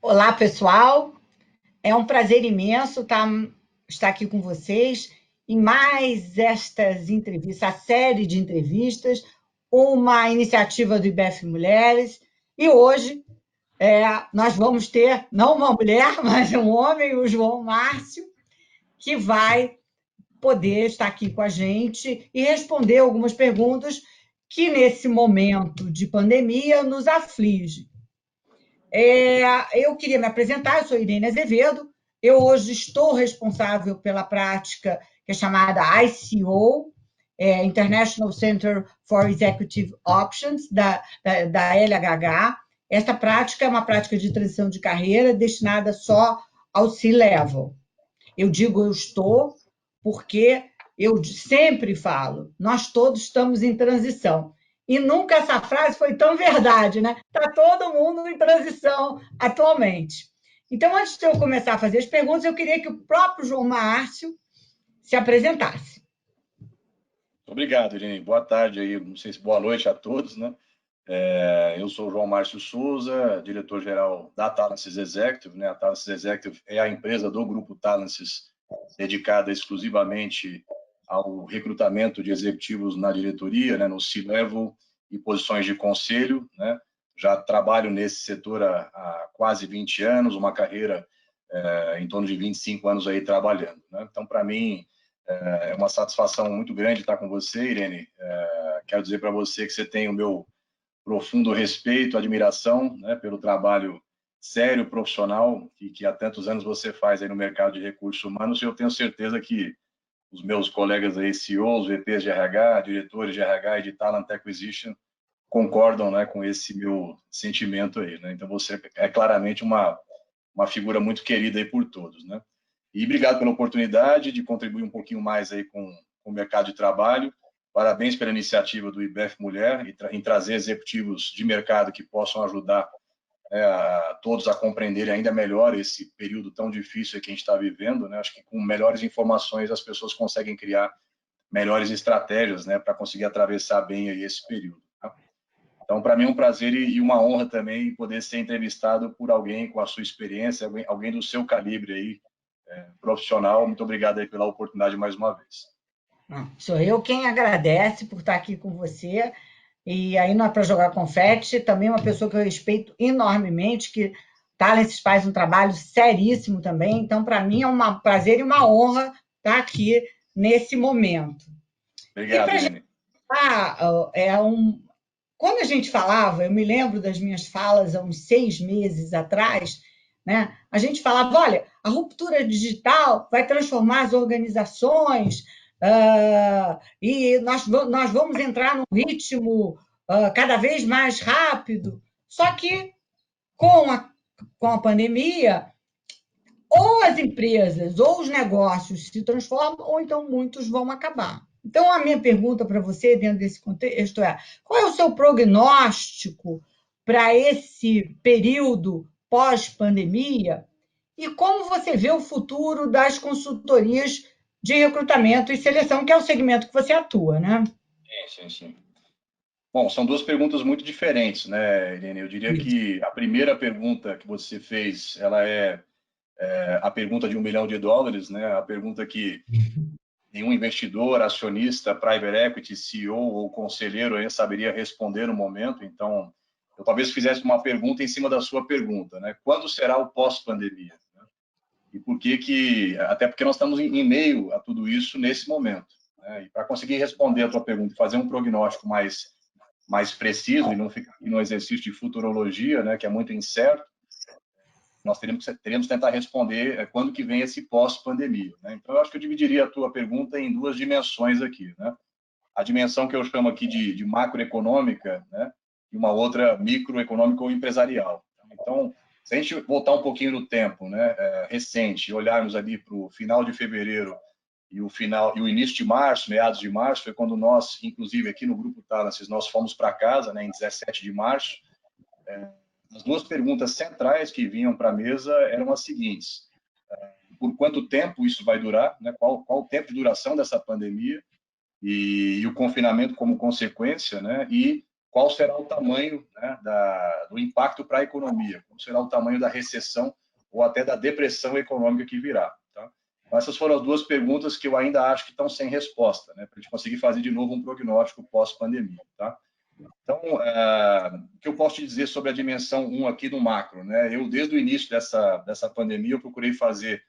Olá, pessoal. É um prazer imenso estar aqui com vocês em mais estas entrevistas, a série de entrevistas, uma iniciativa do IBEF Mulheres. E hoje nós vamos ter, não uma mulher, mas um homem, o João Márcio, que vai poder estar aqui com a gente e responder algumas perguntas que, nesse momento de pandemia, nos aflige. Eu queria me apresentar, eu sou Irene Azevedo, eu hoje estou responsável pela prática que é chamada ICO, International Center for Executive Options, da LHH. Esta prática é uma prática de transição de carreira destinada só ao C-Level. Eu digo eu estou, porque eu sempre falo, nós todos estamos em transição. E nunca essa frase foi tão verdade, né? Está todo mundo em transição atualmente. Então, antes de eu começar a fazer as perguntas, eu queria que o próprio João Márcio se apresentasse. Obrigado, Irene. Boa tarde aí, não sei se boa noite a todos, né? Eu sou o João Márcio Souza, diretor-geral da Talences Executive, né? A Talences Executive é a empresa do grupo Talences dedicada exclusivamente ao recrutamento de executivos na diretoria, né? No C-Level e posições de conselho, né? Já trabalho nesse setor há quase 20 anos, uma carreira em torno de 25 anos aí trabalhando, né? Então, para mim, é uma satisfação muito grande estar com você, Irene. Quero dizer para você que você tem o meu profundo respeito, admiração, né, pelo trabalho sério, profissional, que há tantos anos você faz aí no mercado de recursos humanos, e eu tenho certeza que os meus colegas aí, CEOs, VPs de RH, diretores de RH e de Talent Acquisition, concordam, né, com esse meu sentimento aí, né? Então, você é claramente uma figura muito querida aí por todos, né? E obrigado pela oportunidade de contribuir um pouquinho mais aí com o mercado de trabalho. Parabéns pela iniciativa do IBEF Mulher em trazer executivos de mercado que possam ajudar a todos a compreenderem ainda melhor esse período tão difícil que a gente está vivendo, né? Acho que com melhores informações as pessoas conseguem criar melhores estratégias, né, para conseguir atravessar bem aí esse período. Tá? Então, para mim é um prazer e uma honra também poder ser entrevistado por alguém com a sua experiência, alguém do seu calibre aí, profissional. Muito obrigado aí pela oportunidade mais uma vez. Sou eu quem agradece por estar aqui com você. E aí não é para jogar confete, também uma pessoa que eu respeito enormemente, que Talences faz um trabalho seríssimo também. Então, para mim, é um prazer e uma honra estar aqui nesse momento. Obrigado, Irene. Quando a gente falava, eu me lembro das minhas falas há uns 6 meses atrás, né? A gente falava, olha, a ruptura digital vai transformar as organizações, e nós vamos entrar num ritmo cada vez mais rápido. Só que, com a pandemia, ou as empresas ou os negócios se transformam, ou então muitos vão acabar. Então, a minha pergunta para você, dentro desse contexto, é: qual é o seu prognóstico para esse período pós-pandemia e como você vê o futuro das consultorias de recrutamento e seleção, que é o segmento que você atua, né? Sim. Bom, são duas perguntas muito diferentes, né, Irene? Eu diria que a primeira pergunta que você fez, ela é a pergunta de $1 milhão, né? A pergunta que nenhum investidor, acionista, private equity, CEO ou conselheiro aí saberia responder no momento. Então, eu talvez fizesse uma pergunta em cima da sua pergunta, né? Quando será o pós-pandemia? E por que até porque nós estamos em meio a tudo isso nesse momento, né? E para conseguir responder a tua pergunta, fazer um prognóstico mais preciso e não ficar aqui no exercício de futurologia, né, que é muito incerto, nós teríamos que tentar responder quando que vem esse pós-pandemia, né? Então, eu acho que eu dividiria a tua pergunta em duas dimensões aqui, né? A dimensão que eu chamo aqui de macroeconômica, né? E uma outra microeconômica ou empresarial. Então, se a gente voltar um pouquinho no tempo, né, recente, olharmos ali para o final de fevereiro e o início de março, meados de março, foi quando nós, inclusive aqui no Grupo Talences, nós fomos para casa, né, em 17 de março. As duas perguntas centrais que vinham para a mesa eram as seguintes: por quanto tempo isso vai durar, né? Qual o tempo de duração dessa pandemia e o confinamento como consequência, né? E qual será o tamanho, né, do impacto para a economia, qual será o tamanho da recessão ou até da depressão econômica que virá. Tá? Então, essas foram as duas perguntas que eu ainda acho que estão sem resposta, né, para a gente conseguir fazer de novo um prognóstico pós-pandemia. Tá? Então, o que eu posso te dizer sobre a dimensão 1 aqui do macro? Né? Eu, desde o início dessa pandemia, eu procurei fazer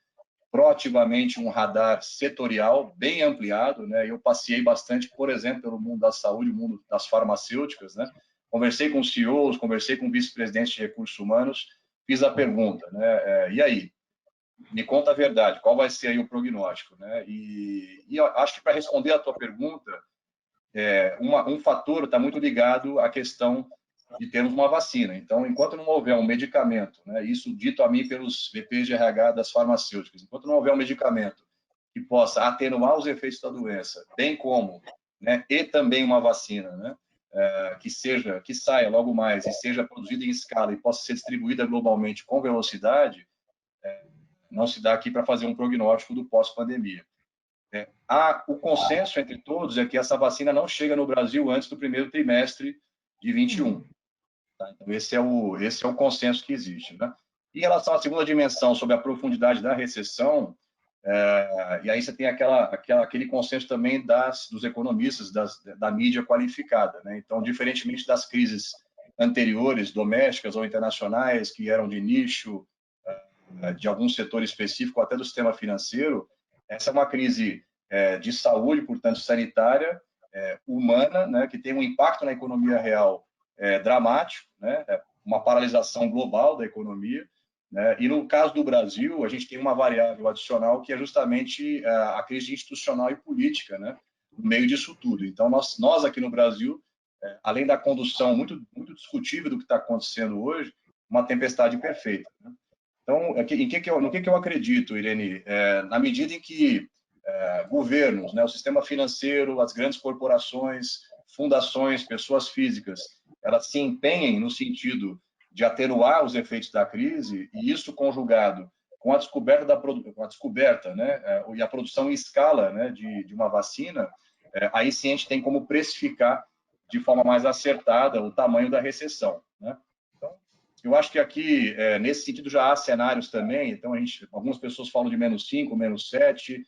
proativamente um radar setorial bem ampliado, né? Eu passei bastante, por exemplo, pelo mundo da saúde, o mundo das farmacêuticas, né? Conversei com CEOs, conversei com vice-presidentes de recursos humanos, fiz a pergunta, né? E aí? Me conta a verdade, qual vai ser aí o prognóstico, né? E eu acho que para responder a tua pergunta, um fator está muito ligado à questão de termos uma vacina. Então, enquanto não houver um medicamento, né, isso dito a mim pelos VPs de RH das farmacêuticas, enquanto não houver um medicamento que possa atenuar os efeitos da doença, bem como, né, e também uma vacina, né, que saia logo mais e seja produzida em escala e possa ser distribuída globalmente com velocidade, não se dá aqui para fazer um prognóstico do pós-pandemia. O consenso entre todos é que essa vacina não chega no Brasil antes do primeiro trimestre de 21. Tá? Então, esse é o consenso que existe. Né? Em relação à segunda dimensão, sobre a profundidade da recessão, e aí você tem aquele consenso também dos economistas, da mídia qualificada. Né? Então, diferentemente das crises anteriores, domésticas ou internacionais, que eram de nicho, de algum setor específico, até do sistema financeiro, essa é uma crise de saúde, portanto, sanitária, humana, né? Que tem um impacto na economia real dramático, né? Uma paralisação global da economia, né? E no caso do Brasil, a gente tem uma variável adicional que é justamente a crise institucional e política, né? No meio disso tudo. Então, nós aqui no Brasil, além da condução muito, muito discutível do que está acontecendo hoje, uma tempestade perfeita. Né? Então, no que eu acredito, Irene? Na medida em que governos, né, o sistema financeiro, as grandes corporações, fundações, pessoas físicas, elas se empenhem no sentido de atenuar os efeitos da crise, e isso conjugado com a descoberta, né, e a produção em escala, né, de uma vacina, aí sim a gente tem como precificar de forma mais acertada o tamanho da recessão. Né? Então, eu acho que aqui, nesse sentido, já há cenários também. Então, algumas pessoas falam de -5, -7,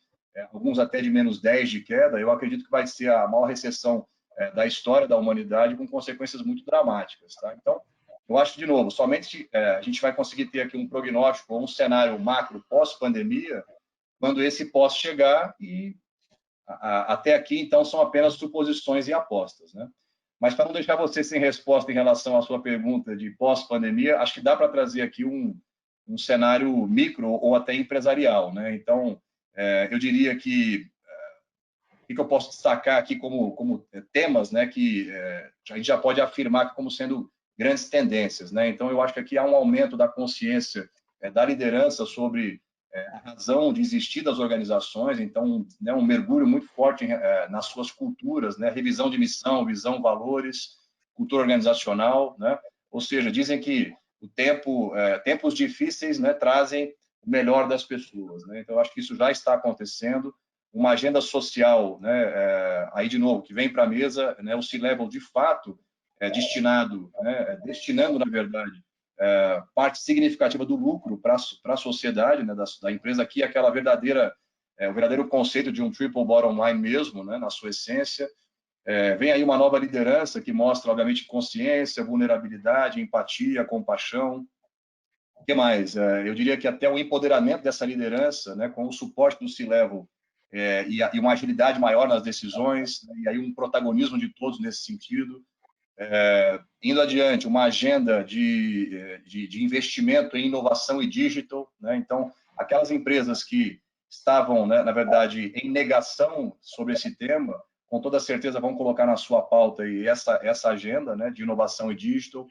alguns até de -10 de queda. Eu acredito que vai ser a maior recessão da história da humanidade, com consequências muito dramáticas. Tá? Então, eu acho, de novo, somente a gente vai conseguir ter aqui um prognóstico ou um cenário macro pós-pandemia, quando esse pós chegar, e até aqui, então, são apenas suposições e apostas. Né? Mas, para não deixar você sem resposta em relação à sua pergunta de pós-pandemia, acho que dá para trazer aqui um cenário micro ou até empresarial. Né? Então, eu diria que o que eu posso destacar aqui como temas, né, que a gente já pode afirmar como sendo grandes tendências. Né? Então, eu acho que aqui há um aumento da consciência da liderança sobre a razão de existir das organizações, então, né, um mergulho muito forte nas suas culturas, né, revisão de missão, visão, valores, cultura organizacional, né? Ou seja, dizem que tempos difíceis, né, trazem o melhor das pessoas. Né? Então, eu acho que isso já está acontecendo. Uma agenda social, né, aí de novo, que vem para a mesa, né, o C-Level de fato destinando, na verdade, parte significativa do lucro para a sociedade, né, da empresa aqui, o verdadeiro conceito de um triple bottom line mesmo, né, na sua essência. Vem aí uma nova liderança que mostra, obviamente, consciência, vulnerabilidade, empatia, compaixão. O que mais? Eu diria que até o empoderamento dessa liderança, né, com o suporte do C-Level, e uma agilidade maior nas decisões, né, e aí um protagonismo de todos nesse sentido. Indo adiante, uma agenda de investimento em inovação e digital. Né? Então, aquelas empresas que estavam, né, na verdade, em negação sobre esse tema, com toda certeza vão colocar na sua pauta aí essa agenda, né, de inovação e digital.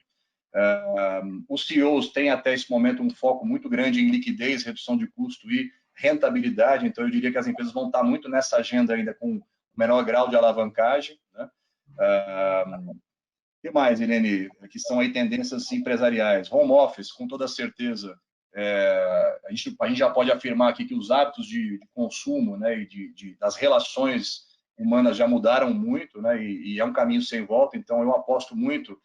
Os CEOs têm até esse momento um foco muito grande em liquidez, redução de custo e rentabilidade, então eu diria que as empresas vão estar muito nessa agenda ainda com menor grau de alavancagem. Né? O que mais, Irene, que são aí tendências empresariais? Home office, com toda certeza. A gente já pode afirmar aqui que os hábitos de consumo, né, e das relações humanas já mudaram muito, né? E é um caminho sem volta. Então, eu aposto muito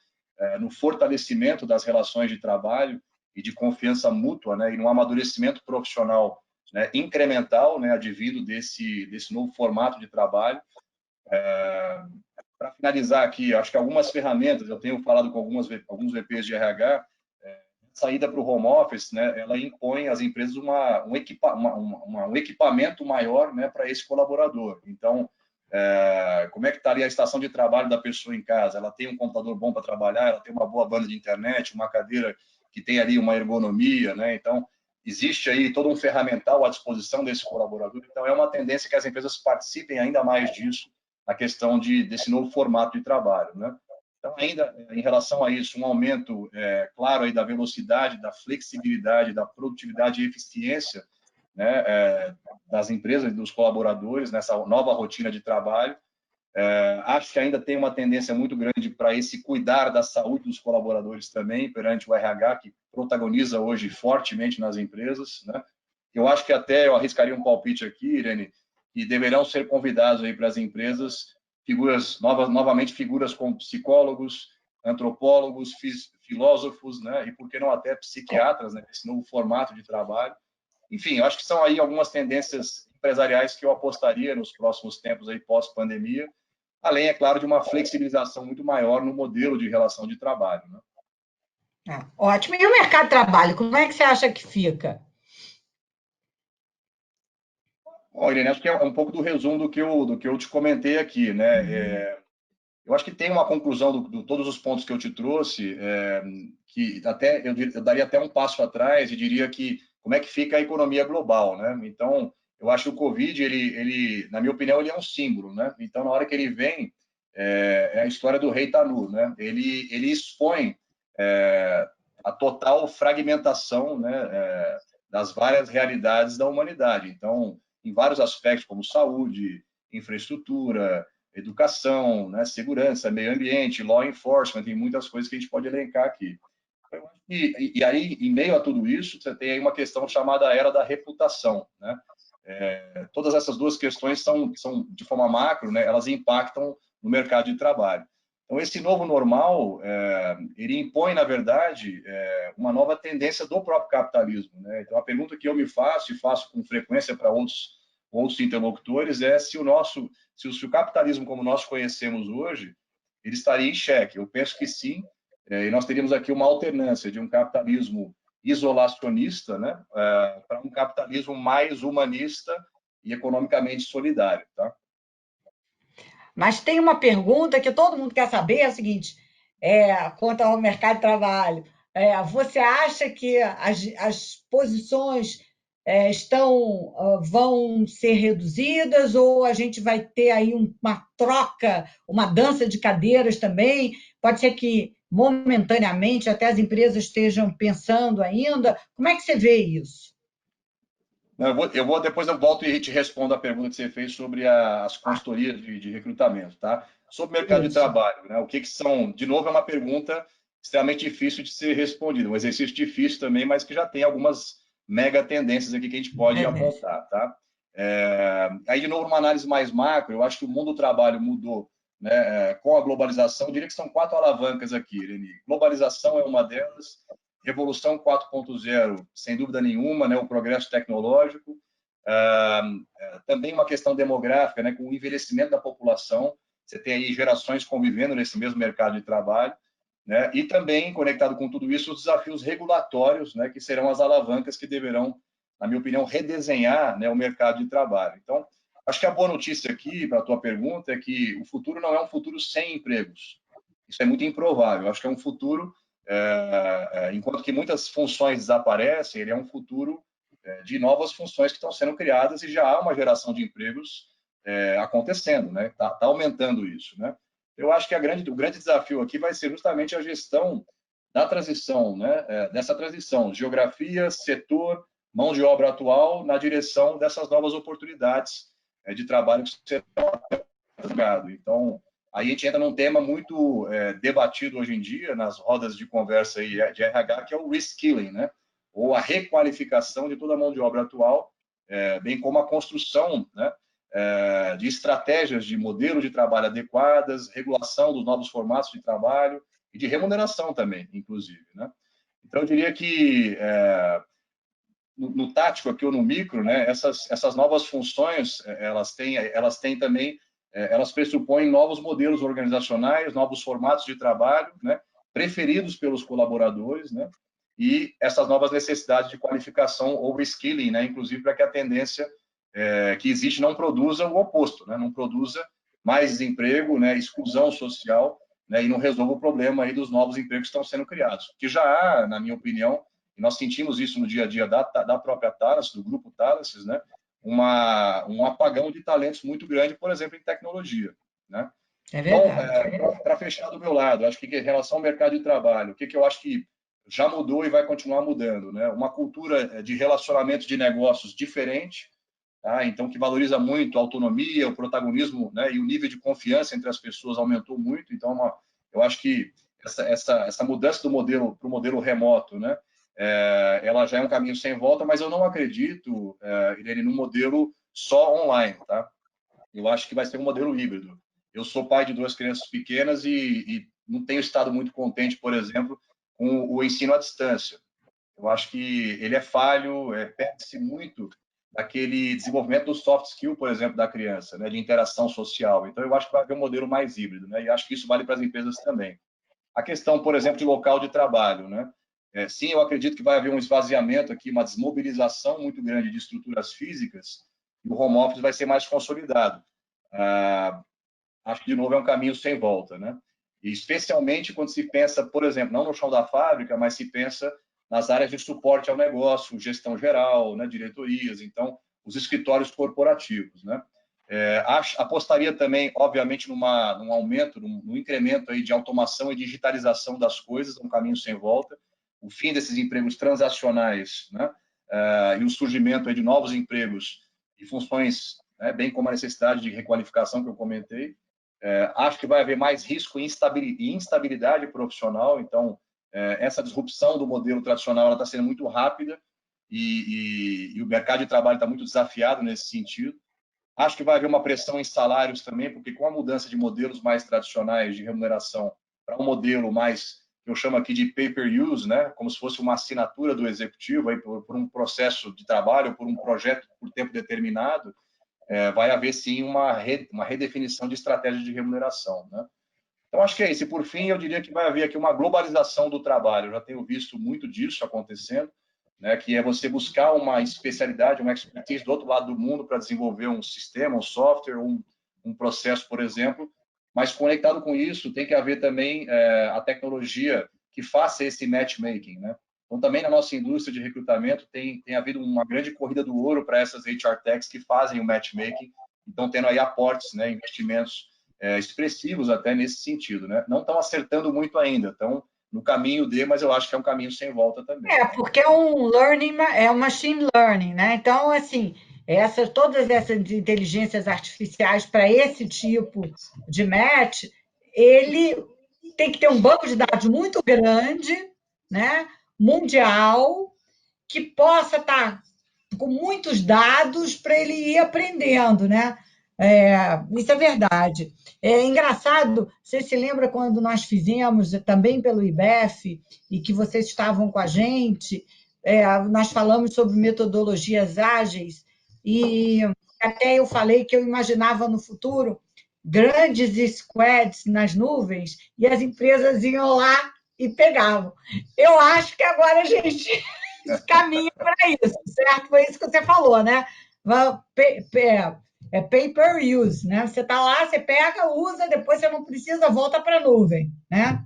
no fortalecimento das relações de trabalho e de confiança mútua, né? E no amadurecimento profissional, né? Incremental, né? Advindo desse novo formato de trabalho. Para finalizar aqui, acho que algumas ferramentas, eu tenho falado com alguns VPs de RH, saída para o home office, né, ela impõe às empresas um equipamento maior, né, para esse colaborador. Então, como é que está ali a estação de trabalho da pessoa em casa? Ela tem um computador bom para trabalhar, ela tem uma boa banda de internet, uma cadeira que tem ali uma ergonomia, né? Então, existe aí todo um ferramental à disposição desse colaborador. Então, é uma tendência que as empresas participem ainda mais disso, na questão desse novo formato de trabalho, né? Então, ainda em relação a isso, um aumento, claro, aí da velocidade, da flexibilidade, da produtividade e eficiência, né, das empresas e dos colaboradores nessa nova rotina de trabalho. Acho que ainda tem uma tendência muito grande para esse cuidar da saúde dos colaboradores também, perante o RH, que protagoniza hoje fortemente nas empresas, né? Eu acho que até eu arriscaria um palpite aqui, Irene, que deverão ser convidados aí para as empresas figuras novamente figuras como psicólogos, antropólogos, filósofos, né? E por que não até psiquiatras, né? Esse novo formato de trabalho. Enfim, eu acho que são aí algumas tendências empresariais que eu apostaria nos próximos tempos aí pós-pandemia, além, é claro, de uma flexibilização muito maior no modelo de relação de trabalho, né? Ótimo. E o mercado de trabalho, como é que você acha que fica? Bom, Irene, acho que é um pouco do resumo do que eu te comentei aqui, né? Eu acho que tem uma conclusão de todos os pontos que eu te trouxe, que até eu daria até um passo atrás e diria que como é que fica a economia global, né? Então, eu acho que o Covid, ele, na minha opinião, ele é um símbolo, né? Então, na hora que ele vem, é a história do rei Tanu, né? Ele expõe a total fragmentação, né? Das várias realidades da humanidade. Então, em vários aspectos, como saúde, infraestrutura, educação, né, segurança, meio ambiente, law enforcement, tem muitas coisas que a gente pode elencar aqui. E aí, em meio a tudo isso, você tem aí uma questão chamada era da reputação, né? Todas essas duas questões são de forma macro, né, elas impactam no mercado de trabalho. Então, esse novo normal, ele impõe, na verdade, uma nova tendência do próprio capitalismo, né? Então, a pergunta que eu me faço, e faço com frequência para outros interlocutores, é se o capitalismo como nós conhecemos hoje, ele estaria em xeque. Eu penso que sim, e nós teríamos aqui uma alternância de um capitalismo isolacionista, né, para um capitalismo mais humanista e economicamente solidário, tá? Mas tem uma pergunta que todo mundo quer saber, é o seguinte, quanto ao mercado de trabalho. Você acha que as posições vão ser reduzidas ou a gente vai ter aí uma troca, uma dança de cadeiras também? Pode ser que momentaneamente até as empresas estejam pensando ainda. Como é que você vê isso? Depois eu volto e te respondo a pergunta que você fez sobre as consultorias de recrutamento, tá? Sobre o mercado de Isso. trabalho, né? O que são? De novo, é uma pergunta extremamente difícil de ser respondida, um exercício difícil também, mas que já tem algumas mega tendências aqui que a gente pode apontar, tá? Aí, de novo, uma análise mais macro, eu acho que o mundo do trabalho mudou, né, com a globalização. Eu diria que são 4 alavancas aqui, Irene. Globalização é uma delas, Revolução 4.0, sem dúvida nenhuma, né, o progresso tecnológico, também uma questão demográfica, né, com o envelhecimento da população, você tem aí gerações convivendo nesse mesmo mercado de trabalho, né, e também, conectado com tudo isso, os desafios regulatórios, né, que serão as alavancas que deverão, na minha opinião, redesenhar, né, o mercado de trabalho. Então, acho que a boa notícia aqui, para a tua pergunta, é que o futuro não é um futuro sem empregos. Isso é muito improvável. Acho que é um futuro enquanto que muitas funções desaparecem, ele é um futuro de novas funções que estão sendo criadas e já há uma geração de empregos acontecendo, né? Tá aumentando isso, né? Eu acho que o grande desafio aqui vai ser justamente a gestão da transição, né? Dessa transição, geografia, setor, mão de obra atual, na direção dessas novas oportunidades de trabalho que serão criadas. Então, aí a gente entra num tema muito debatido hoje em dia, nas rodas de conversa aí de RH, que é o reskilling, né? Ou a requalificação de toda a mão de obra atual, bem como a construção, né, de estratégias de modelo de trabalho adequadas, regulação dos novos formatos de trabalho e de remuneração também, inclusive, né? Então, eu diria que no tático aqui ou no micro, né, essas novas funções, elas têm também, elas pressupõem novos modelos organizacionais, novos formatos de trabalho, né, preferidos pelos colaboradores, né, e essas novas necessidades de qualificação ou skilling, né, inclusive para que a tendência que existe não produza o oposto, né, não produza mais desemprego, né, exclusão social, né, e não resolva o problema aí dos novos empregos que estão sendo criados, que já há, na minha opinião, e nós sentimos isso no dia a dia da própria Thales, do grupo Thales, né, um apagão de talentos muito grande, por exemplo, em tecnologia, né? É Então, verdade. para fechar do meu lado, acho que em relação ao mercado de trabalho, o que eu acho que já mudou e vai continuar mudando, né? Uma cultura de relacionamento de negócios diferente, tá? Então, que valoriza muito a autonomia, o protagonismo, né? E o nível de confiança entre as pessoas aumentou muito. Então, eu acho que essa mudança do modelo para o modelo remoto, né? Ela já é um caminho sem volta, mas eu não acredito, Irene, no modelo só online, tá? Eu acho que vai ser um modelo híbrido. Eu sou pai de 2 crianças pequenas e não tenho estado muito contente, por exemplo, com o ensino à distância. Eu acho que ele é falho, perde-se muito daquele desenvolvimento do soft skill, por exemplo, da criança, né, de interação social. Então, eu acho que vai haver um modelo mais híbrido, né, e acho que isso vale para as empresas também. A questão, por exemplo, de local de trabalho, né? Sim, eu acredito que vai haver um esvaziamento aqui, uma desmobilização muito grande de estruturas físicas, e o home office vai ser mais consolidado. Acho que, de novo, é um caminho sem volta, né? E especialmente quando se pensa, por exemplo, não no chão da fábrica, mas se pensa nas áreas de suporte ao negócio, gestão geral, né, diretorias, então, os escritórios corporativos, né? Apostaria também, obviamente, num aumento, num incremento aí de automação e digitalização das coisas, um caminho sem volta, o fim desses empregos transacionais, né? E o surgimento aí de novos empregos e funções, né, bem como a necessidade de requalificação que eu comentei. Acho que vai haver mais risco e instabilidade profissional, então, essa disrupção do modelo tradicional está sendo muito rápida e o mercado de trabalho está muito desafiado nesse sentido. Acho que vai haver uma pressão em salários também, porque com a mudança de modelos mais tradicionais de remuneração para um modelo mais, que eu chamo aqui de pay-per-use, né, como se fosse uma assinatura do executivo aí por um processo de trabalho, por um projeto por tempo determinado, vai haver sim uma redefinição de estratégia de remuneração, né? Então, acho que é isso. E, por fim, eu diria que vai haver aqui uma globalização do trabalho. Eu já tenho visto muito disso acontecendo, né, que é você buscar uma especialidade, uma expertise do outro lado do mundo para desenvolver um sistema, um software, um processo, por exemplo, mas conectado com isso tem que haver também a tecnologia que faça esse matchmaking, né? Então, também na nossa indústria de recrutamento tem havido uma grande corrida do ouro para essas HR techs que fazem o matchmaking, então tendo aí aportes, né, investimentos expressivos até nesse sentido, né? Não estão acertando muito ainda, estão no caminho mas eu acho que é um caminho sem volta também. Porque é um learning, é um machine learning, né? Então, assim, todas essas inteligências artificiais para esse tipo de match, ele tem que ter um banco de dados muito grande, né? Mundial, que possa estar com muitos dados para ele ir aprendendo, né? Isso é verdade. É engraçado, você se lembra quando nós fizemos também pelo IBEF e que vocês estavam com a gente, nós falamos sobre metodologias ágeis e até eu falei que eu imaginava no futuro grandes squads nas nuvens e as empresas iam lá e pegavam. Eu acho que agora a gente caminha para isso, certo? Foi isso que você falou, né? Pay per use, né? Você está lá, você pega, usa, depois você não precisa, volta para a nuvem, né?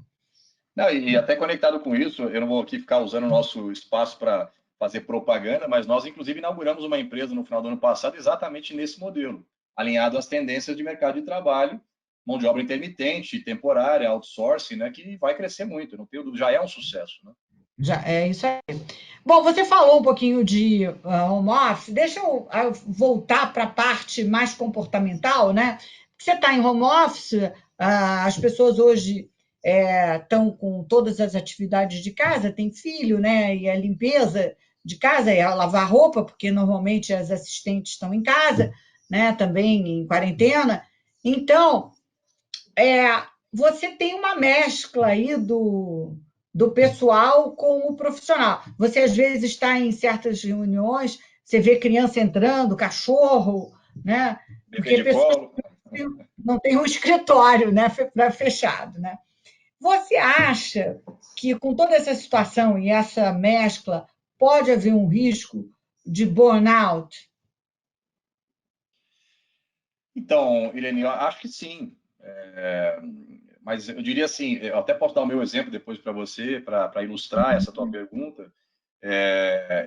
Não, e até conectado com isso, eu não vou aqui ficar usando o nosso espaço para fazer propaganda, mas nós, inclusive, inauguramos uma empresa no final do ano passado exatamente nesse modelo, alinhado às tendências de mercado de trabalho, mão de obra intermitente, temporária, outsourcing, né, que vai crescer muito, não tenho dúvida, já é um sucesso, né? Já é isso aí. Bom, você falou um pouquinho de home office, deixa eu voltar para a parte mais comportamental, né? Você está em home office, as pessoas hoje estão com todas as atividades de casa, tem filho, né? E a limpeza de casa, e a lavar roupa, porque normalmente as assistentes estão em casa, né, também em quarentena. Então, você tem uma mescla aí do pessoal com o profissional. Você, às vezes, está em certas reuniões, você vê criança entrando, cachorro, né? Bebê Porque de pessoas colo. não têm um escritório, né, fechado, né? Você acha que, com toda essa situação e essa mescla, pode haver um risco de burnout? Então, Irene, eu acho que sim. Mas eu diria assim, eu até posso dar o meu exemplo depois para você, para ilustrar essa tua pergunta.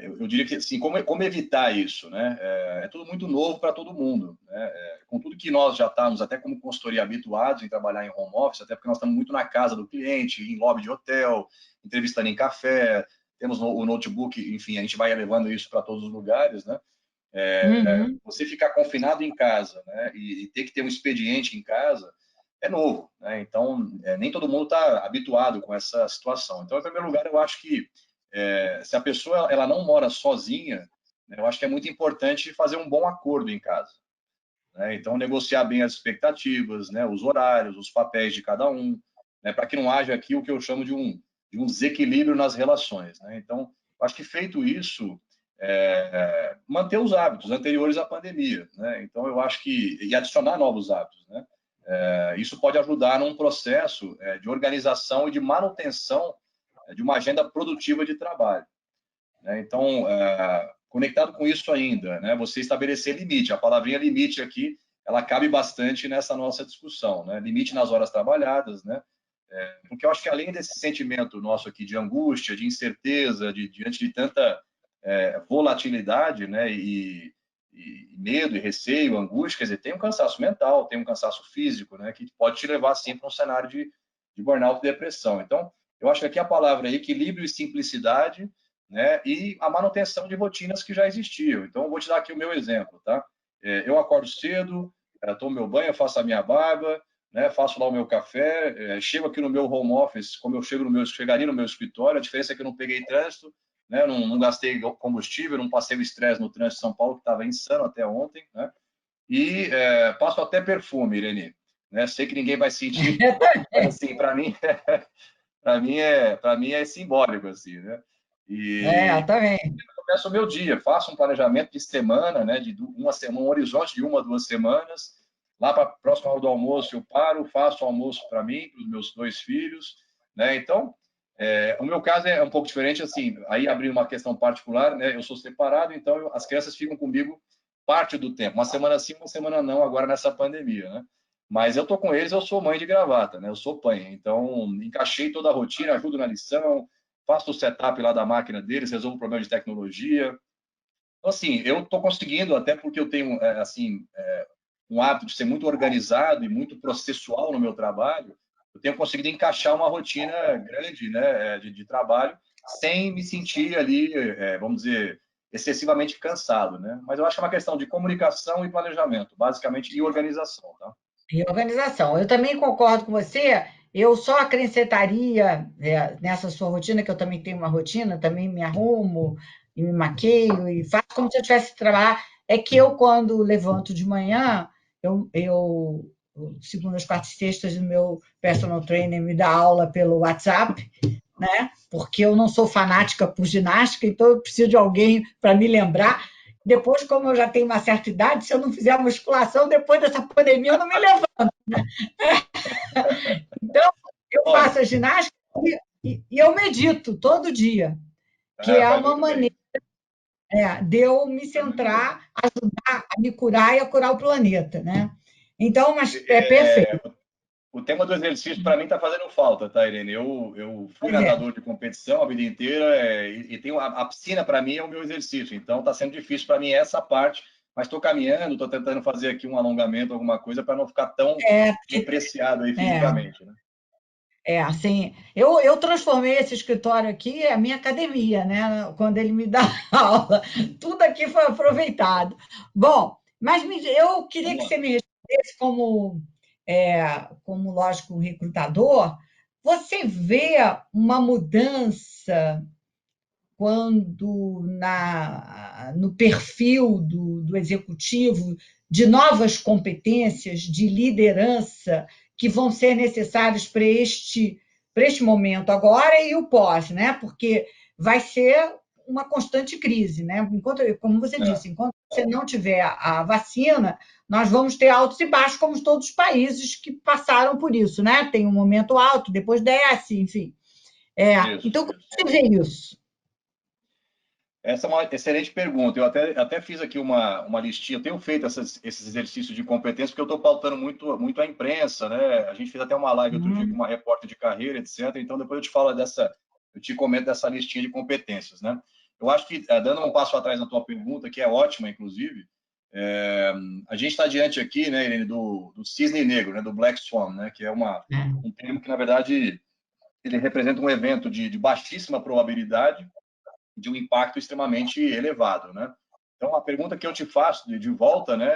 Eu diria que assim, como evitar isso, né? É tudo muito novo para todo mundo, né? Com tudo que nós já estamos, até como consultoria, habituados em trabalhar em home office, até porque nós estamos muito na casa do cliente, em lobby de hotel, entrevistando em café, temos o notebook, enfim, a gente vai levando isso para todos os lugares, né? Uhum. Você ficar confinado em casa, né, e ter que ter um expediente em casa é novo, né? Então nem todo mundo está habituado com essa situação. Então, em primeiro lugar, eu acho que se a pessoa ela não mora sozinha, né, eu acho que é muito importante fazer um bom acordo em casa, né? Então negociar bem as expectativas, né, os horários, os papéis de cada um, né, para que não haja aqui o que eu chamo de um desequilíbrio nas relações, né? Então, eu acho que feito isso manter os hábitos anteriores à pandemia, né? Então, eu acho que e adicionar novos hábitos, né? Isso pode ajudar num processo de organização e de manutenção de uma agenda produtiva de trabalho, né? Então, conectado com isso ainda, né? Você estabelecer limite. A palavrinha limite aqui, ela cabe bastante nessa nossa discussão, né? Limite nas horas trabalhadas, né? Porque eu acho que além desse sentimento nosso aqui de angústia, de incerteza, diante de tanta volatilidade, né, e medo, e receio, angústia, quer dizer, tem um cansaço mental, tem um cansaço físico, né, que pode te levar sempre para um cenário de burnout e depressão. Então, eu acho que aqui a palavra é equilíbrio e simplicidade, né, e a manutenção de rotinas que já existiam. Então, eu vou te dar aqui o meu exemplo, tá? Eu acordo cedo, tomo meu banho, faço a minha barba, né, faço lá o meu café, chego aqui no meu home office, como eu chegaria no meu escritório, a diferença é que eu não peguei trânsito, né, não gastei combustível, não passei o estresse no trânsito de São Paulo, que estava insano até ontem, né, e passo até perfume, Irene, né, sei que ninguém vai sentir, mas assim, para mim, para mim é simbólico, assim, né, e Também. começo o meu dia, faço um planejamento de semana, né, de uma semana, um horizonte de 1 a 2 semanas. Lá para próxima hora do almoço eu paro, faço o almoço para mim, para os meus 2 filhos, né? Então, o meu caso é um pouco diferente, assim. Aí abri uma questão particular, né? Eu sou separado, então as crianças ficam comigo parte do tempo, uma semana sim, uma semana não, agora nessa pandemia, né? Mas eu tô com eles, eu sou mãe de gravata, né? Eu sou pai, então encaixei toda a rotina, ajudo na lição, faço o setup lá da máquina deles, resolvo o problema de tecnologia. Então, assim, eu estou conseguindo, até porque eu tenho, assim, um hábito de ser muito organizado e muito processual no meu trabalho, eu tenho conseguido encaixar uma rotina grande, né, de trabalho, sem me sentir ali, vamos dizer, excessivamente cansado, né? Mas eu acho que é uma questão de comunicação e planejamento, basicamente, e organização, tá? E organização. Eu também concordo com você. Eu só acrescentaria nessa sua rotina, que eu também tenho uma rotina, também me arrumo e me maqueio e faço como se eu tivesse que trabalhar. É que eu, quando levanto de manhã, segundas, quartas e sextas, o meu personal trainer me dá aula pelo WhatsApp, né? Porque eu não sou fanática por ginástica, então eu preciso de alguém para me lembrar. Depois, como eu já tenho uma certa idade, se eu não fizer musculação, depois dessa pandemia, eu não me levanto. Então, eu Olha, faço a ginástica e eu medito todo dia, que é faz uma muito maneira bem, de eu me faz muito bem. centrar, ajudar a me curar e a curar o planeta, né? Então, mas é É, perfeito. o tema do exercício, para mim, está fazendo falta, tá, Irene? Eu fui Pois é. nadador de competição a vida inteira e tenho a piscina, para mim, é o meu exercício. Então, está sendo difícil para mim essa parte, mas estou caminhando, estou tentando fazer aqui um alongamento, alguma coisa, para não ficar tão É, depreciado aí é. fisicamente, né? Assim, eu transformei esse escritório aqui, a minha academia, né? Quando ele me dá aula, tudo aqui foi aproveitado. Bom, mas eu queria Vamos que lá. você me respondesse como lógico, recrutador, você vê uma mudança no perfil do executivo de novas competências de liderança que vão ser necessários para este momento agora e o pós, né? Porque vai ser uma constante crise, né? Enquanto, como você disse, enquanto você não tiver a vacina, nós vamos ter altos e baixos, como todos os países que passaram por isso, né? Tem um momento alto, depois desce, enfim. Então, como você vê isso? Essa é uma excelente pergunta. Eu até fiz aqui uma listinha. Eu tenho feito esses exercícios de competência porque eu estou pautando muito a imprensa, né? A gente fez até uma live outro dia com uma repórter de carreira, etc. Então, depois eu te falo eu te comento dessa listinha de competências, né? Eu acho que, dando um passo atrás na tua pergunta, que é ótima, inclusive, a gente está diante aqui, né, Irene, do cisne negro, né, do Black Swan, né, que é um termo que, na verdade, ele representa um evento de baixíssima probabilidade de um impacto extremamente elevado, né? Então, a pergunta que eu te faço de volta, né,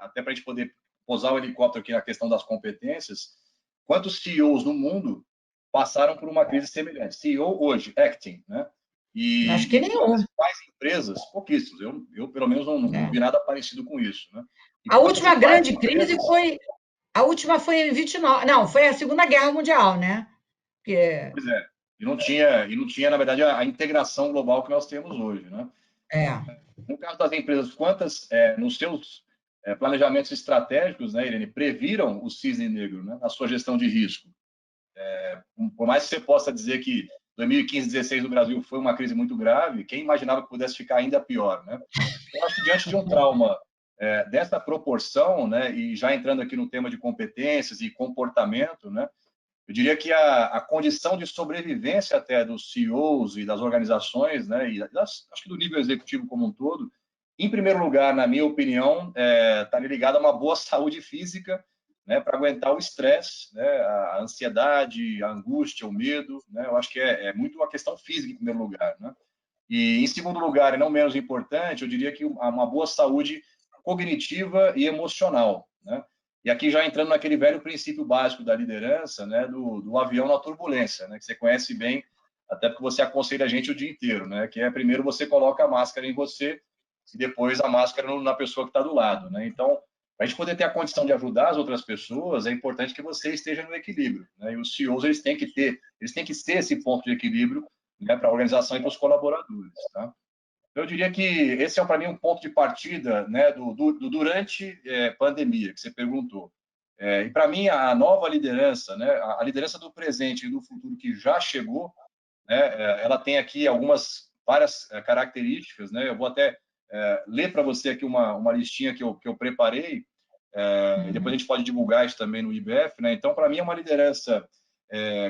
até para a gente poder pousar o helicóptero aqui na questão das competências, quantos CEOs no mundo passaram por uma crise semelhante? CEO hoje, acting, né? Acho que nenhum. Quais empresas? Pouquíssimos. Eu pelo menos, não vi nada parecido com isso, né? E a última grande crise empresas... foi... A última foi em 29... Não, foi a Segunda Guerra Mundial, né? Porque... Pois é. E não tinha, na verdade, a integração global que nós temos hoje, né? No caso das empresas, quantas, nos seus planejamentos estratégicos, né, Irene, previram o cisne negro, né, na sua gestão de risco? Por mais que você possa dizer que 2015, 2016 no Brasil foi uma crise muito grave, quem imaginava que pudesse ficar ainda pior, né? Eu acho que diante de um trauma dessa proporção, né, e já entrando aqui no tema de competências e comportamento, né, eu diria que a condição de sobrevivência até dos CEOs e das organizações, né, e acho que do nível executivo como um todo, em primeiro lugar, na minha opinião, está ligada a uma boa saúde física, né, para aguentar o estresse, né, a ansiedade, a angústia, o medo, né, eu acho que é muito uma questão física em primeiro lugar, né? E em segundo lugar, e não menos importante, eu diria que uma boa saúde cognitiva e emocional, né? E aqui já entrando naquele velho princípio básico da liderança, né, do avião na turbulência, né, que você conhece bem, até porque você aconselha a gente o dia inteiro, né, que é primeiro você coloca a máscara em você e depois a máscara na pessoa que está do lado, né? Então, para a gente poder ter a condição de ajudar as outras pessoas, é importante que você esteja no equilíbrio, né? E os CEOs eles têm que ser esse ponto de equilíbrio, né, para a organização e para os colaboradores, tá? Eu diria que esse é, para mim, um ponto de partida, né, do durante pandemia, que você perguntou. E, para mim, a nova liderança, né, a liderança do presente e do futuro que já chegou, né, ela tem aqui várias características, né? Eu vou até ler para você aqui uma listinha que eu preparei, e depois a gente pode divulgar isso também no IBF, né? Então, para mim, é uma liderança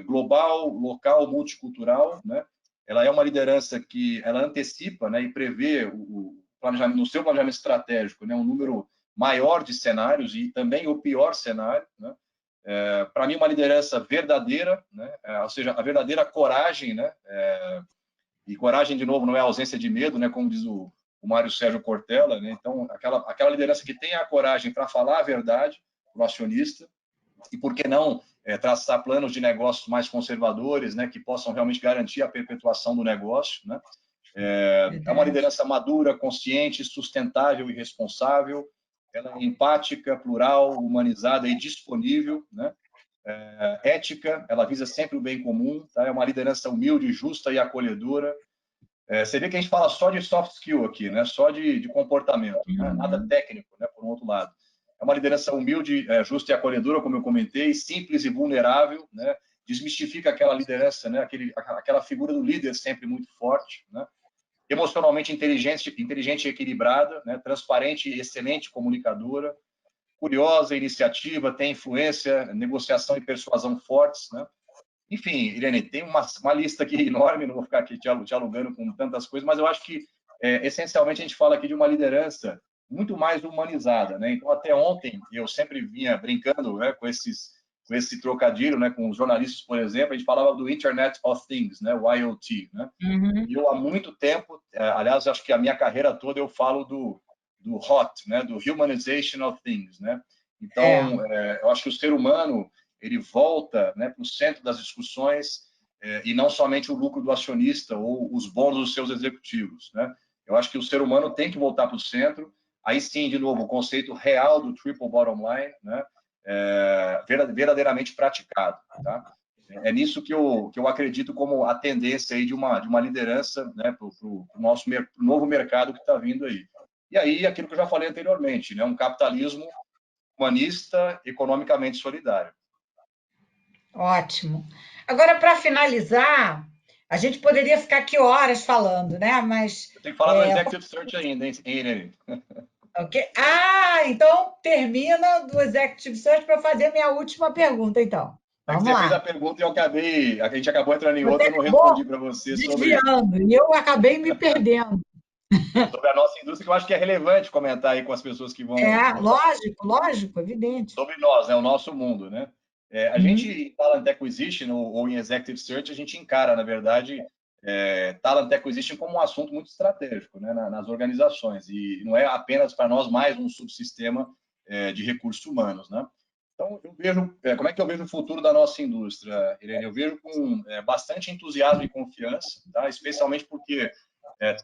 global, local, multicultural, né? Ela é uma liderança que ela antecipa, né, e prevê o planejamento, no seu planejamento estratégico, né, um número maior de cenários e também o pior cenário, né? Para mim, uma liderança verdadeira, né? Ou seja, a verdadeira coragem, né? E coragem, de novo, não é ausência de medo, né? Como diz o Mário Sérgio Cortella, né? Então, aquela liderança que tem a coragem para falar a verdade para o acionista e, por que não, traçar planos de negócios mais conservadores, né? Que possam realmente garantir a perpetuação do negócio, né? É uma liderança madura, consciente, sustentável e responsável. Ela é empática, plural, humanizada e disponível, né? Ética, ela visa sempre o bem comum, tá? É uma liderança humilde, justa e acolhedora. Você vê que a gente fala só de soft skill aqui, né? Só de comportamento, né? Nada técnico, né? Por um outro lado. É uma liderança humilde, justa e acolhedora, como eu comentei, simples e vulnerável, né? Desmistifica aquela liderança, né? Aquela figura do líder sempre muito forte, né? Emocionalmente inteligente e equilibrada, né? Transparente e excelente comunicadora, curiosa, iniciativa, tem influência, negociação e persuasão fortes, né? Enfim, Irene, tem uma lista aqui enorme, não vou ficar aqui te alugando com tantas coisas, mas eu acho que, essencialmente, a gente fala aqui de uma liderança muito mais humanizada, né? Então, até ontem, eu sempre vinha brincando, né, com esse trocadilho, né, com os jornalistas, por exemplo, a gente falava do Internet of Things, né, o IoT, né? E eu, há muito tempo, aliás, acho que a minha carreira toda eu falo do HOT, né, do Humanization of Things, né? Então, eu acho que o ser humano ele volta, né, para o centro das discussões, e não somente o lucro do acionista ou os bônus dos seus executivos, né? Eu acho que o ser humano tem que voltar para o centro, aí sim, de novo, o conceito real do triple bottom line, né? Verdadeiramente praticado, tá? É nisso que eu acredito como a tendência aí de uma liderança, né, para o nosso novo mercado que está vindo aí. E aí, aquilo que eu já falei anteriormente, né, um capitalismo humanista, economicamente solidário. Ótimo. Agora, para finalizar, a gente poderia ficar aqui horas falando, né? Mas Eu tenho que falar do Executive Search ainda, hein, Irene? ok. Ah, então termina do Executive Search para fazer minha última pergunta, então. É que Vamos você fez a lá. pergunta e a gente acabou entrando em Você outra, eu não acabou respondi para você desviando e eu acabei me perdendo. sobre a nossa indústria, que eu acho que é relevante comentar aí com as pessoas que vão Lógico, lógico, evidente. sobre nós, né, o nosso mundo, né? A gente, Uhum. em Talent Acquisition ou em Executive Search, a gente encara, na verdade, Talent Acquisition como um assunto muito estratégico, né, nas organizações, e não é apenas para nós mais um subsistema de recursos humanos, né? Então, eu vejo, como é que eu vejo o futuro da nossa indústria, Irene? Eu vejo com bastante entusiasmo e confiança, tá? Especialmente porque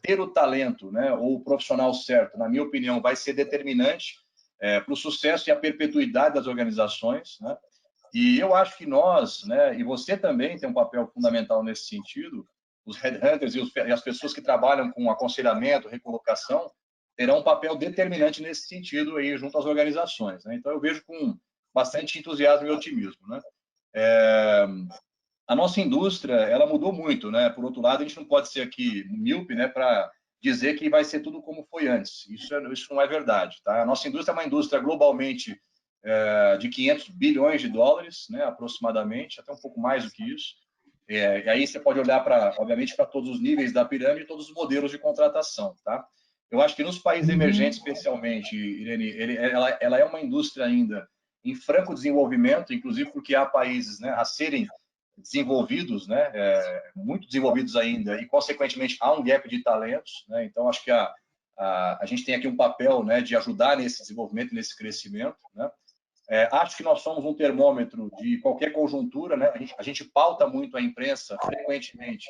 ter o talento, né, ou o profissional certo, na minha opinião, vai ser determinante para o sucesso e a perpetuidade das organizações, né? E eu acho que nós, né, e você também tem um papel fundamental nesse sentido, os headhunters e as pessoas que trabalham com aconselhamento, recolocação, terão um papel determinante nesse sentido aí junto às organizações, né? Então eu vejo com bastante entusiasmo e otimismo, né? A nossa indústria, ela mudou muito, né? Por outro lado, a gente não pode ser aqui míope, né, para dizer que vai ser tudo como foi antes. Isso não é verdade, tá? A nossa indústria é uma indústria globalmente de 500 bilhões de dólares, né, aproximadamente, até um pouco mais do que isso. E aí você pode olhar para, obviamente, para todos os níveis da pirâmide, todos os modelos de contratação, tá? Eu acho que nos países Uhum. emergentes, especialmente, Irene, ela é uma indústria ainda em franco desenvolvimento, inclusive porque há países, né, a serem desenvolvidos, né, muito desenvolvidos ainda, e, consequentemente, há um gap de talentos, né? Então, acho que a gente tem aqui um papel, né, de ajudar nesse desenvolvimento, nesse crescimento, né? Acho que nós somos um termômetro de qualquer conjuntura, né? A gente pauta muito a imprensa frequentemente.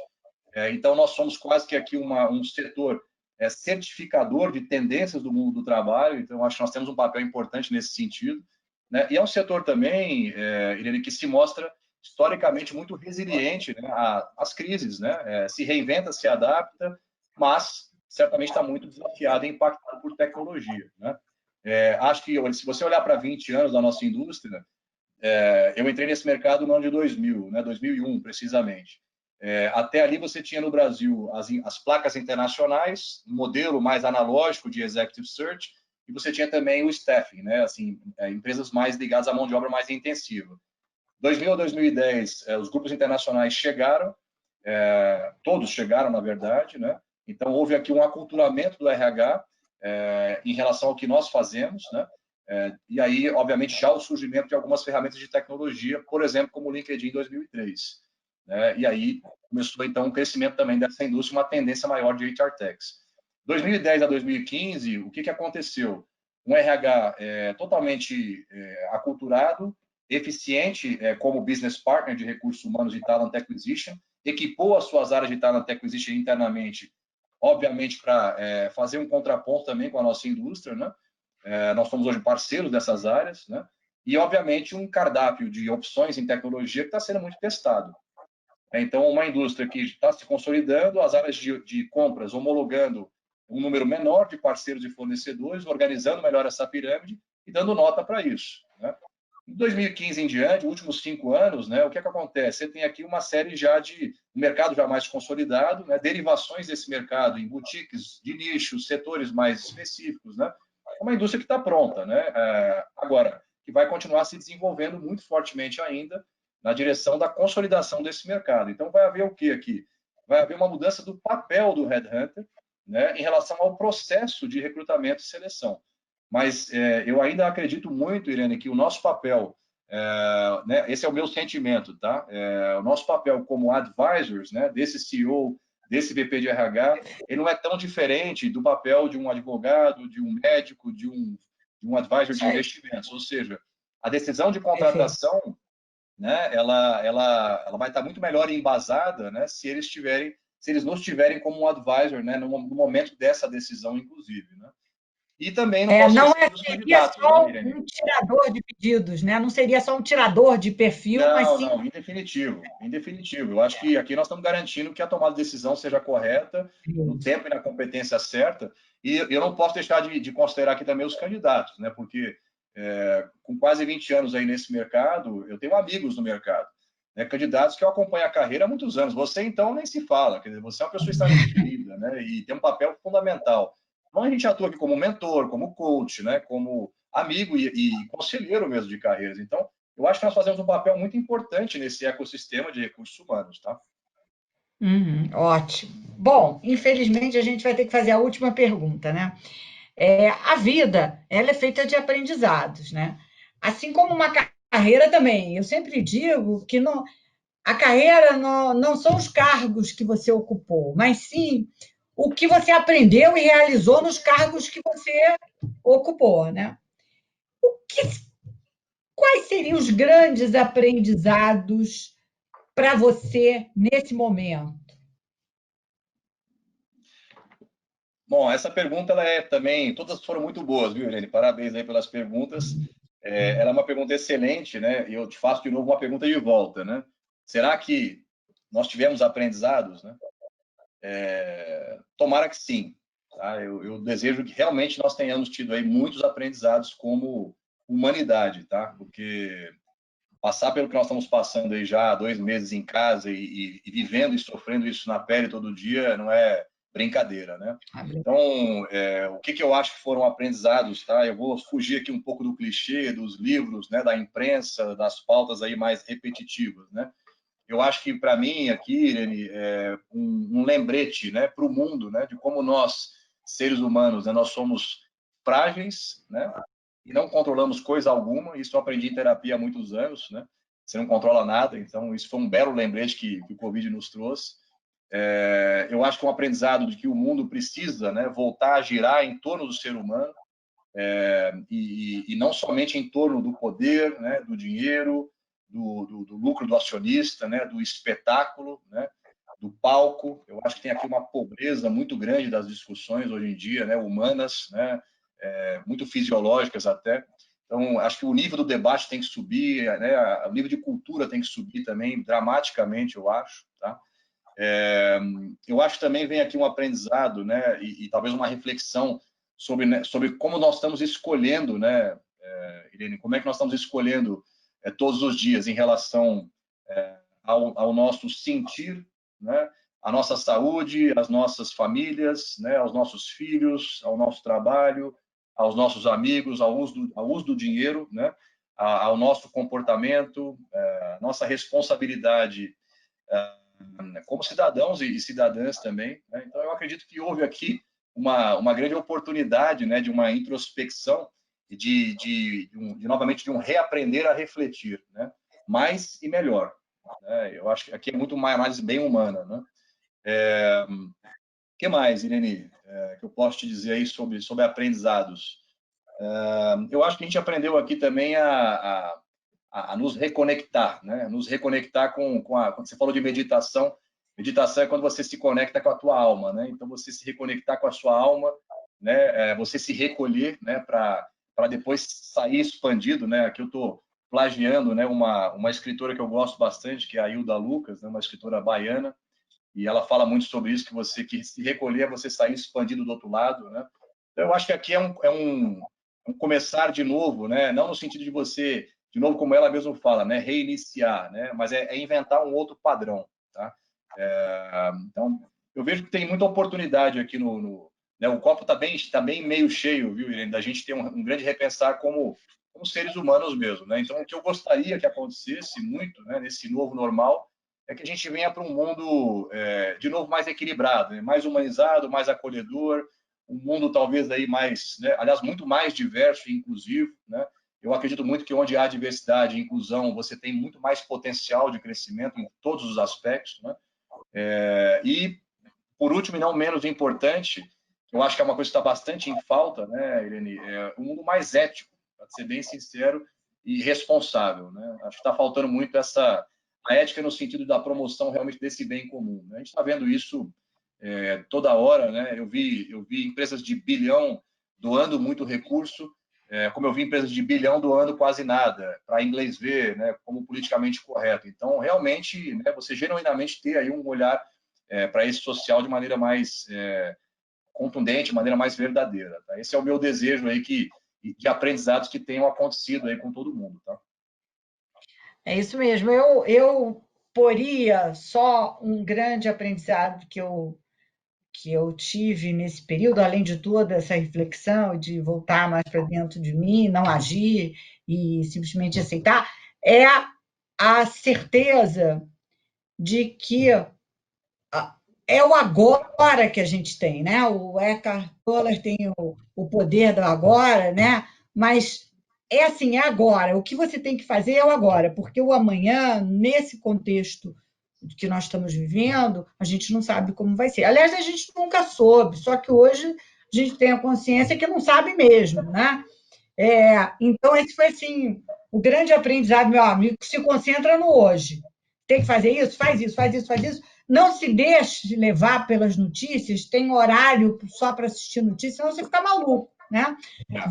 Então, nós somos quase que aqui um setor certificador de tendências do mundo do trabalho. Então, acho que nós temos um papel importante nesse sentido, né? E é um setor também, Irene, que se mostra historicamente muito resiliente, né, às crises, né? Se reinventa, se adapta, mas certamente está muito desafiado e impactado por tecnologia, né? Acho que se você olhar para 20 anos da nossa indústria, eu entrei nesse mercado no ano de 2000, né, 2001 precisamente. Até ali você tinha no Brasil as placas internacionais, um modelo mais analógico de executive search, e você tinha também o staffing, né, assim, empresas mais ligadas à mão de obra mais intensiva. 2000 a 2010, os grupos internacionais chegaram, todos chegaram, na verdade, né? Então, houve aqui um aculturamento do RH em relação ao que nós fazemos, né? E aí, obviamente, já o surgimento de algumas ferramentas de tecnologia, por exemplo, como o LinkedIn em 2003. Né? E aí começou, então, um crescimento também dessa indústria, uma tendência maior de HR Techs. 2010 a 2015, o que aconteceu? Um RH totalmente aculturado, eficiente como business partner de recursos humanos e talent acquisition, equipou as suas áreas de talent acquisition internamente, obviamente para fazer um contraponto também com a nossa indústria, né? Nós somos hoje parceiros dessas áreas, né? E, obviamente, um cardápio de opções em tecnologia que está sendo muito testado. Então, uma indústria que está se consolidando, as áreas de compras homologando um número menor de parceiros e fornecedores, organizando melhor essa pirâmide e dando nota para isso, né? Em 2015 em diante, últimos 5 anos, né, o que acontece? Você tem aqui uma série já de mercado já mais consolidado, né, derivações desse mercado em boutiques de nichos, setores mais específicos, né? É uma indústria que está pronta, né? Agora, que vai continuar se desenvolvendo muito fortemente ainda na direção da consolidação desse mercado. Então, vai haver o que aqui? Vai haver uma mudança do papel do headhunter, né, em relação ao processo de recrutamento e seleção. Mas eu ainda acredito muito, Irene, que o nosso papel, né, esse é o meu sentimento, tá? O nosso papel como advisors, né, desse CEO, desse VP de RH, ele não é tão diferente do papel de um advogado, de um médico, de um advisor de investimentos. Ou seja, a decisão de Perfeito. contratação, né, ela vai estar muito melhor embasada, né, se eles nos tiverem como um advisor, né, no momento dessa decisão, inclusive, né? E também não posso Não esquecer dos seria candidatos, né, só Irene? um tirador de pedidos, né? Não seria só um tirador de perfil, mas Não, sim. não, em definitivo, em definitivo. Eu acho que aqui nós estamos garantindo que a tomada de decisão seja correta, no tempo e na competência certa, e eu não posso deixar de considerar aqui também os candidatos, né? Porque com quase 20 anos aí nesse mercado, eu tenho amigos no mercado, né? Candidatos que eu acompanho a carreira há muitos anos. Você, então, nem se fala, quer dizer, você é uma pessoa extremamente querida, né? E tem um papel fundamental. Então, a gente atua aqui como mentor, como coach, né? Como amigo e conselheiro mesmo de carreiras. Então, eu acho que nós fazemos um papel muito importante nesse ecossistema de recursos humanos, tá? Ótimo. Bom, infelizmente a gente vai ter que fazer a última pergunta, né? A vida, ela é feita de aprendizados, né? Assim como uma carreira também. Eu sempre digo que não, a carreira não são os cargos que você ocupou, mas sim o que você aprendeu e realizou nos cargos que você ocupou, né? Que, quais seriam os grandes aprendizados para você nesse momento? Bom, essa pergunta ela é também, todas foram muito boas, viu, Irene? Parabéns aí pelas perguntas. Ela é uma pergunta excelente, né? E eu te faço de novo uma pergunta de volta, né? Será que nós tivemos aprendizados, né? Tomara que sim. Tá? Eu desejo que realmente nós tenhamos tido aí muitos aprendizados como humanidade, tá? Porque passar pelo que nós estamos passando aí já há 2 meses em casa e vivendo e sofrendo isso na pele todo dia não é brincadeira, né? Então, o que eu acho que foram aprendizados, tá? Eu vou fugir aqui um pouco do clichê, dos livros, né, da imprensa, das pautas aí mais repetitivas, né? Eu acho que para mim aqui, Irene, é um lembrete, né, para o mundo, né, de como nós seres humanos, né, nós somos frágeis, né, e não controlamos coisa alguma. Isso eu aprendi em terapia há muitos anos, né? Você não controla nada, então isso foi um belo lembrete que o Covid nos trouxe. Eu acho que é um aprendizado de que o mundo precisa, né, voltar a girar em torno do ser humano, e não somente em torno do poder, né, do dinheiro, do lucro do acionista, né, do espetáculo, né, do palco. Eu acho que tem aqui uma pobreza muito grande das discussões hoje em dia, né, humanas, né, muito fisiológicas até. Então, acho que o nível do debate tem que subir, né, o nível de cultura tem que subir também, dramaticamente, eu acho. Tá? Eu acho que também vem aqui um aprendizado, né, e talvez uma reflexão sobre, né, sobre como nós estamos escolhendo, né, Irene, como é que nós estamos escolhendo todos os dias em relação ao nosso sentir, né, a nossa saúde, as nossas famílias, né, aos nossos filhos, ao nosso trabalho, aos nossos amigos, ao uso do dinheiro, né, ao nosso comportamento, nossa responsabilidade como cidadãos e cidadãs também. Né? Então, eu acredito que houve aqui uma grande oportunidade, né, de uma introspecção e novamente, de um reaprender a refletir, né? Mais e melhor. Né? Eu acho que aqui é muito mais bem humana. Né? Que mais, Irene, que eu posso te dizer aí sobre aprendizados? Eu acho que a gente aprendeu aqui também a nos reconectar, né? Nos reconectar quando você falou de meditação. Meditação é quando você se conecta com a tua alma, né? Então, você se reconectar com a sua alma, né? Você se recolher, né? Para depois sair expandido, né? Aqui eu estou plagiando, né? Uma escritora que eu gosto bastante, que é a Hilda Lucas, né? Uma escritora baiana, e ela fala muito sobre isso, que se recolher é você sair expandido do outro lado, né? Então, eu acho que aqui é um começar de novo, né? Não no sentido de você, de novo, como ela mesma fala, né? Reiniciar, né? Mas é inventar um outro padrão, tá? Então, eu vejo que tem muita oportunidade aqui né? O copo tá bem meio cheio, viu, Irene? Da gente ter um grande repensar como seres humanos mesmo, né? Então, o que eu gostaria que acontecesse muito, né? Nesse novo normal, é que a gente venha para um mundo, de novo, mais equilibrado, né? Mais humanizado, mais acolhedor, um mundo talvez aí mais, né? Aliás, muito mais diverso e inclusivo, né? Eu acredito muito que onde há diversidade e inclusão, você tem muito mais potencial de crescimento em todos os aspectos, né? E, por último e não menos importante, eu acho que é uma coisa que está bastante em falta, né, Irene? Um mundo mais ético, para ser bem sincero, e responsável, né? Acho que está faltando muito a ética no sentido da promoção realmente desse bem comum. Né? A gente está vendo isso toda hora, né? Eu vi empresas de bilhão doando muito recurso, como eu vi empresas de bilhão doando quase nada, para inglês ver, né, como politicamente correto. Então, realmente, né, você genuinamente ter aí um olhar para esse social de maneira mais contundente, de maneira mais verdadeira. Tá? Esse é o meu desejo aí de aprendizados que tenham acontecido aí com todo mundo. Tá? É isso mesmo. Eu poria só um grande aprendizado que eu tive nesse período, além de toda essa reflexão, de voltar mais para dentro de mim, não agir e simplesmente aceitar, é a certeza de que é o agora que a gente tem, né? O Eckhart Tolle tem o poder do agora, né? Mas é assim, é agora. O que você tem que fazer é o agora, porque o amanhã, nesse contexto que nós estamos vivendo, a gente não sabe como vai ser. Aliás, a gente nunca soube, só que hoje a gente tem a consciência que não sabe mesmo, né? Então, esse foi assim, o grande aprendizado, meu amigo, que se concentra no hoje. Tem que fazer isso, faz isso, faz isso, faz isso. Não se deixe levar pelas notícias, tem horário só para assistir notícias, senão você fica maluco, né?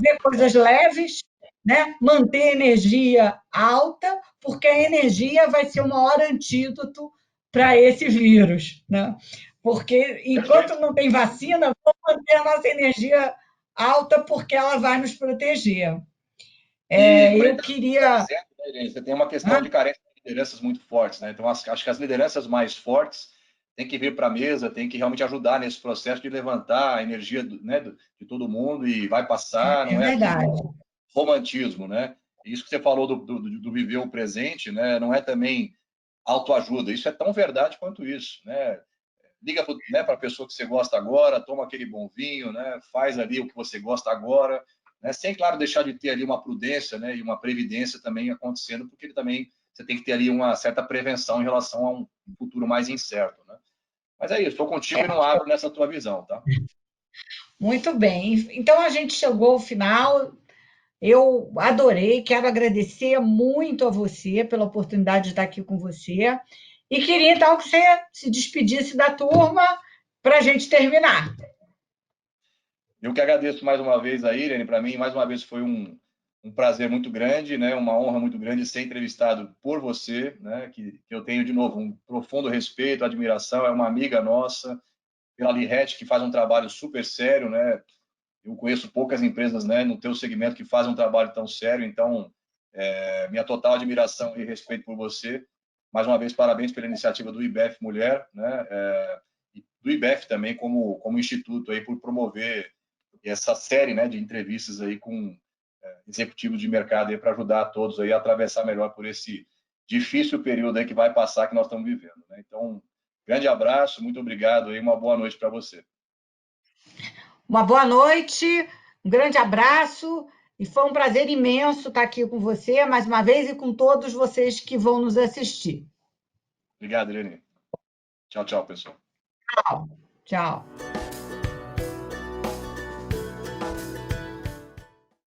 Ver coisas leves, né? Manter a energia alta, porque a energia vai ser o maior antídoto para esse vírus, né? Porque enquanto não tem vacina, vamos manter a nossa energia alta porque ela vai nos proteger. Eu queria. Você tem uma questão de carência de lideranças muito fortes, né? Então, acho que as lideranças mais fortes têm que vir para a mesa, têm que realmente ajudar nesse processo de levantar a energia né, de todo mundo e vai passar, É não é verdade. aquele romantismo, né? Isso que você falou do viver o presente, né? Não é também autoajuda. Isso é tão verdade quanto isso, né? Liga para a pessoa que você gosta agora, toma aquele bom vinho, né? Faz ali o que você gosta agora, né? Sem, claro, deixar de ter ali uma prudência, né? E uma previdência também acontecendo, porque ele também você tem que ter ali uma certa prevenção em relação a um futuro mais incerto, né? Mas é isso, estou contigo e não abro nessa tua visão, tá? Muito bem. Então a gente chegou ao final. Eu adorei, quero agradecer muito a você pela oportunidade de estar aqui com você. E queria então que você se despedisse da turma para a gente terminar. Eu que agradeço mais uma vez a Irene, para mim, mais uma vez foi um prazer muito grande, né? Uma honra muito grande ser entrevistado por você, né? Que eu tenho, de novo, um profundo respeito, admiração, é uma amiga nossa, pela Lirete, que faz um trabalho super sério, né? Eu conheço poucas empresas, né, no teu segmento que fazem um trabalho tão sério, então, minha total admiração e respeito por você. Mais uma vez, parabéns pela iniciativa do IBEF Mulher, né? E do IBEF também como instituto aí por promover essa série, né, de entrevistas aí com executivos de mercado aí para ajudar a todos aí a atravessar melhor por esse difícil período aí que vai passar que nós estamos vivendo, né? Então, grande abraço, muito obrigado aí, uma boa noite para você. Uma boa noite, um grande abraço e foi um prazer imenso estar aqui com você mais uma vez e com todos vocês que vão nos assistir. Obrigado, Irene. Tchau, tchau, pessoal. Tchau. Tchau.